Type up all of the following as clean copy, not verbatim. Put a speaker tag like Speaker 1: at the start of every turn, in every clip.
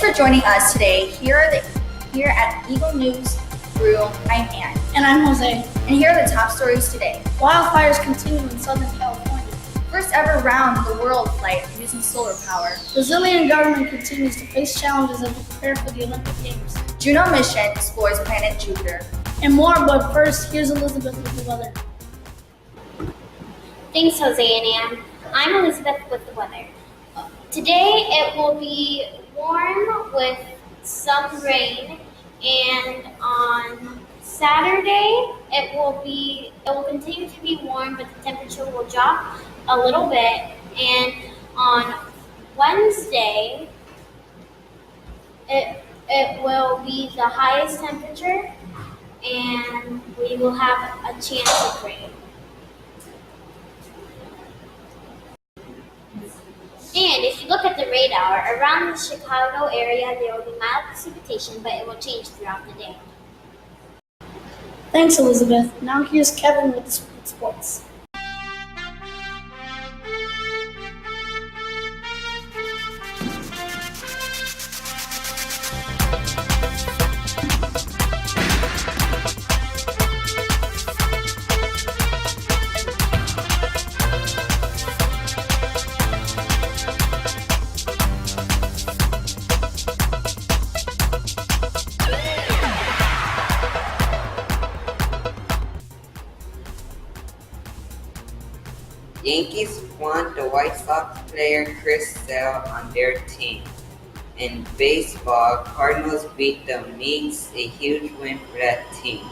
Speaker 1: for joining us today here at Eagle News Room. I'm Ann.
Speaker 2: And I'm Jose.
Speaker 1: And here are the top stories today.
Speaker 2: Wildfires continue in Southern California.
Speaker 1: First ever round the world flight using solar power.
Speaker 2: Brazilian government continues to face challenges as we prepare for the Olympic Games.
Speaker 1: Juno mission explores planet Jupiter.
Speaker 2: And more, but first, here's Elizabeth with the weather.
Speaker 3: Thanks, Jose and Ann. I'm Elizabeth with the weather. Today it will be warm with some rain, and on Saturday it will continue to be warm, but the temperature will drop a little bit. And on Wednesday it will be the highest temperature, and we will have a chance of rain. And if you look at the radar, around the Chicago area, there will be mild precipitation, but it will change throughout the day.
Speaker 2: Thanks, Elizabeth. Now here's Kevin with sports.
Speaker 4: Yankees want the White Sox player Chris Sale on their team. In baseball, Cardinals beat the Mets, a huge win for that team.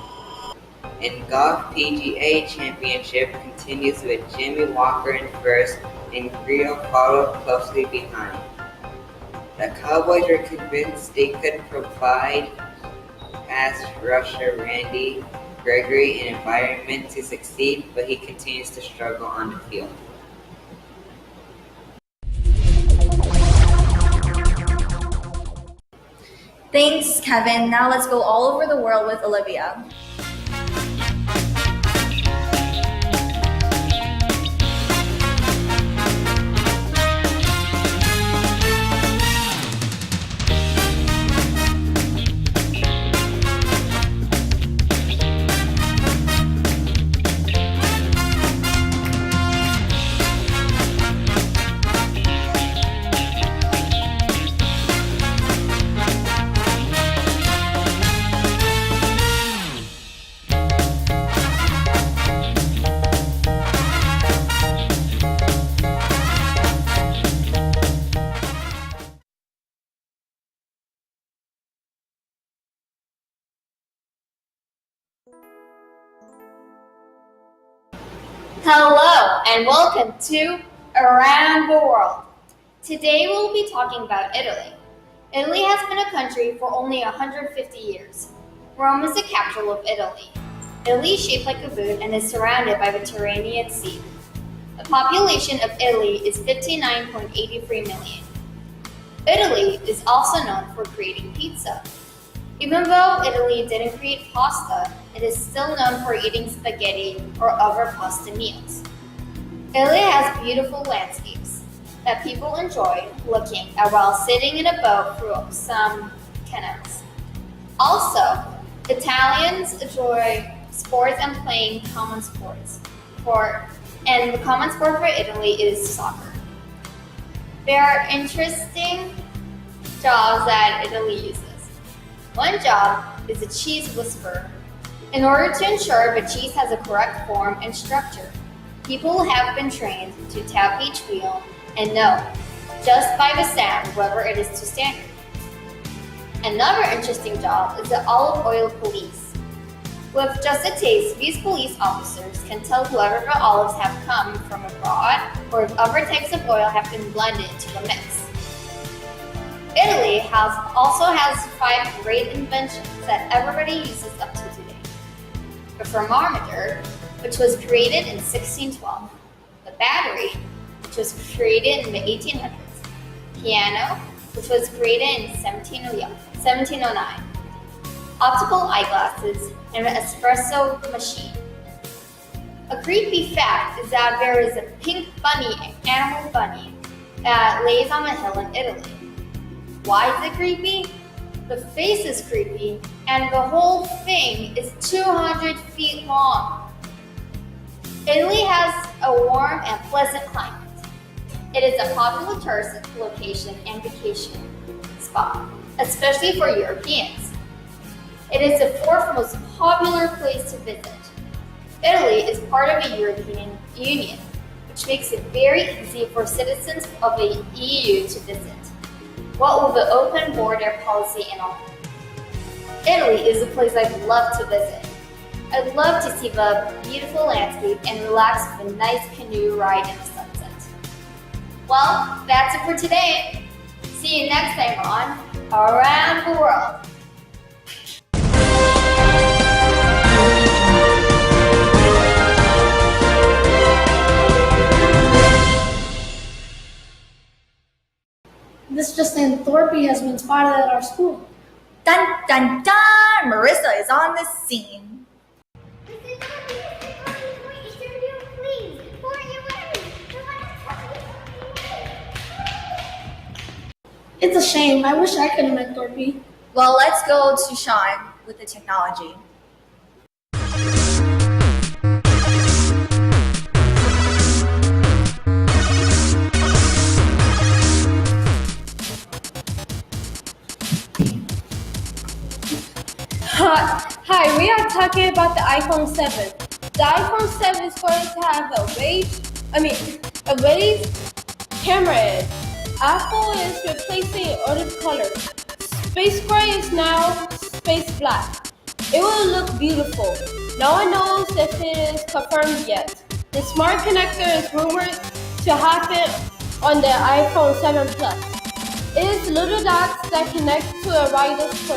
Speaker 4: In golf, PGA Championship continues with Jimmy Walker in first and Grillo followed closely behind. The Cowboys were convinced they could provide pass rusher Randy Gregory an environment to succeed, but he continues to struggle on the field.
Speaker 1: Thanks, Kevin. Now let's go all over the world with Olivia.
Speaker 5: Hello and welcome to Around the World. Today we'll be talking about Italy. Italy has been a country for only 150 years. Rome is the capital of Italy. Italy is shaped like a boot and is surrounded by the Mediterranean Sea. The population of Italy is 59.83 million. Italy is also known for creating pizza. Even though Italy didn't create pasta, it is still known for eating spaghetti or other pasta meals. Italy has beautiful landscapes that people enjoy looking at while sitting in a boat through some canals. Also, Italians enjoy sports and playing common sports. And the common sport for Italy is soccer. There are interesting jobs that Italy uses. One job is a cheese whisperer. In order to ensure the cheese has a correct form and structure, people have been trained to tap each wheel and know, just by the sound, whether it is too standard. Another interesting job is the olive oil police. With just a taste, these police officers can tell whether the olives have come from abroad or if other types of oil have been blended into the mix. Italy also has 5 great inventions that everybody uses up to today. The thermometer, which was created in 1612. The battery, which was created in the 1800s. Piano, which was created in 1709. Optical eyeglasses, and an espresso machine. A creepy fact is that there is a pink bunny, an animal bunny, that lays on a hill in Italy. Why is it creepy? The face is creepy, and the whole thing is 200 feet long. Italy has a warm and pleasant climate. It is a popular tourist location and vacation spot, especially for Europeans. It is the fourth most popular place to visit. Italy is part of the European Union, which makes it very easy for citizens of the EU to visit. What with the open border policy and all. Italy is a place I'd love to visit. I'd love to see the beautiful landscape and relax with a nice canoe ride in the sunset. Well, that's it for today. See you next time on Around the World.
Speaker 2: This just in, Thorpe has been spotted at our school.
Speaker 1: Dun dun dun! Marissa is on the scene.
Speaker 2: It's a shame. I wish I could have met Thorpe.
Speaker 1: Well, let's go to Sean with the technology.
Speaker 6: Hi, we are talking about the iPhone 7. The iPhone 7 is going to have a wave camera. Apple is replacing other colors. Space gray is now space black. It will look beautiful. No one knows if it is confirmed yet. The smart connector is rumored to happen on the iPhone 7 Plus. It is little dots that connect to a wireless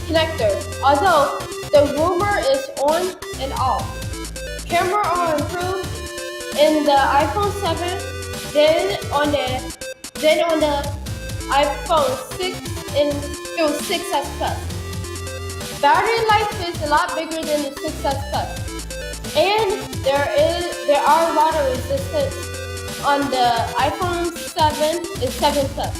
Speaker 6: connector, although the rumor is on and off. Camera are improved in the iPhone 7, then on the iPhone 6 through 6S Plus. Battery life is a lot bigger than the 6S Plus, and there are water resistance on the iPhone 7 and 7 Plus.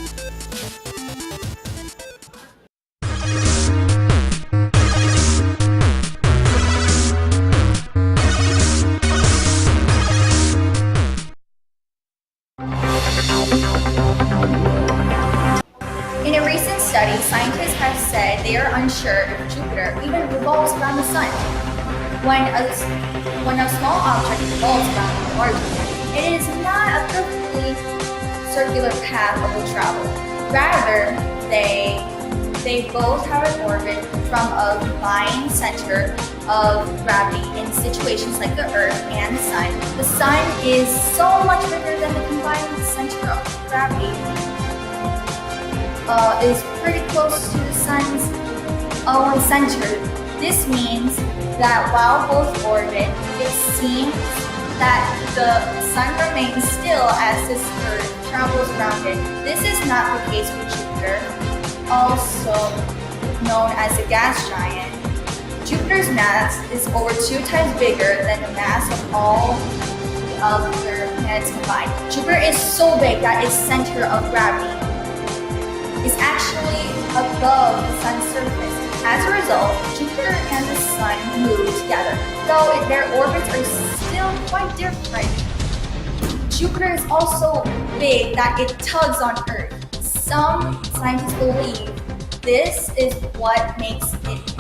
Speaker 1: In a recent study, scientists have said they are unsure if Jupiter even revolves around the Sun. When a small object revolves around a large one, it is not a perfectly circular path it will travel. Rather, they both have an orbit from a combined center of gravity in situations like the Earth and the Sun. The Sun is so much bigger than the combined center of gravity. Is pretty close to the Sun's own center. This means that while both orbit, it seems that the Sun remains still as this Earth travels around it. This is not the case with Jupiter, also known as a gas giant. Jupiter's mass is over 2 times bigger than the mass of all the other planets combined. Jupiter is so big that its center of gravity is actually above the Sun's surface. As a result, Jupiter and the Sun move together, though their orbits are still quite different. Jupiter is also big that it tugs on Earth. Some scientists believe this is what makes it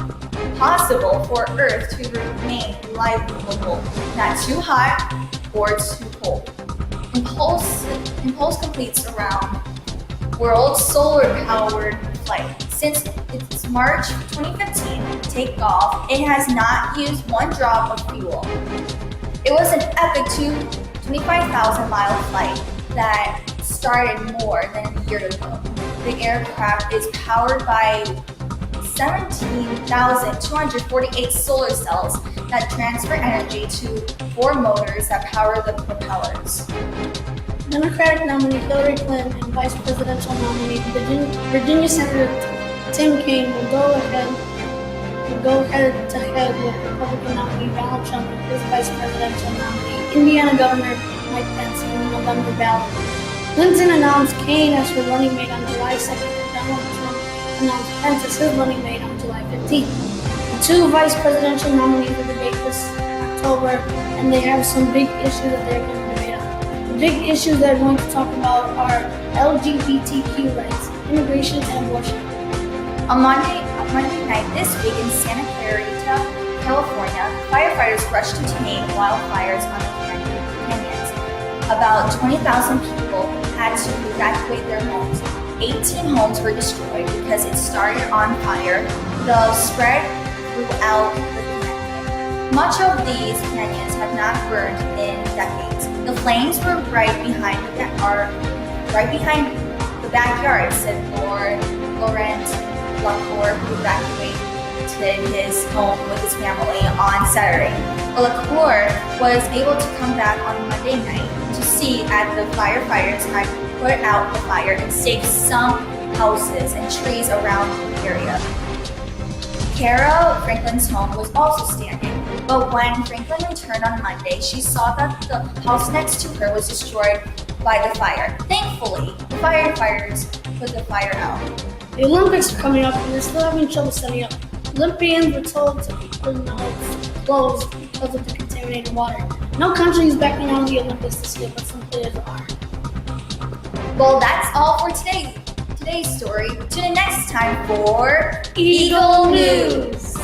Speaker 1: possible for Earth to remain livable, not too hot or too cold. Impulse completes around world solar-powered flight. Since its March 2015 takeoff, it has not used 1 drop of fuel. It was an epic 25,000-mile flight that started more than a year ago. The aircraft is powered by 17,248 solar cells that transfer energy to 4 motors that power the propellers.
Speaker 2: Democratic nominee Hillary Clinton and Vice Presidential nominee Virginia Senator Tim Kaine will go head to head with Republican nominee Donald Trump and his Vice Presidential nominee Indiana Governor Mike Pence in the November ballot. Clinton announced Kaine as her running mate on July 2nd. Donald announced Pence as his running mate on July 15th. The two vice presidential nominees will debate this October, and they have some big issues that they're going to debate on. The big issues they're going to talk about are LGBTQ rights, immigration, and abortion.
Speaker 1: On Monday night this week in Santa Clarita, California, firefighters rushed to tame wildfires on the canyons. About 20,000 people had to evacuate their homes. 18 homes were destroyed because it started on fire. The spread throughout the canyon. Much of these canyons have not burned in decades. The flames were right behind the backyard, said Laurent Lacour, who evacuated his home with his family on Saturday. Lacour was able to come back on Monday night to see as the firefighters had put out the fire and saved some houses and trees around the area. Kara Franklin's home was also standing, but when Franklin returned on Monday, she saw that the house next to her was destroyed by the fire. Thankfully, the firefighters put the fire out.
Speaker 2: The Olympics are coming up, and they're still having trouble setting up. Olympians were told to keep their mouths closed because of the contaminated water. No country is backing out of the Olympics this year, but some players are.
Speaker 1: Well, that's all for today's story. Tune in next time for
Speaker 2: Eagle News.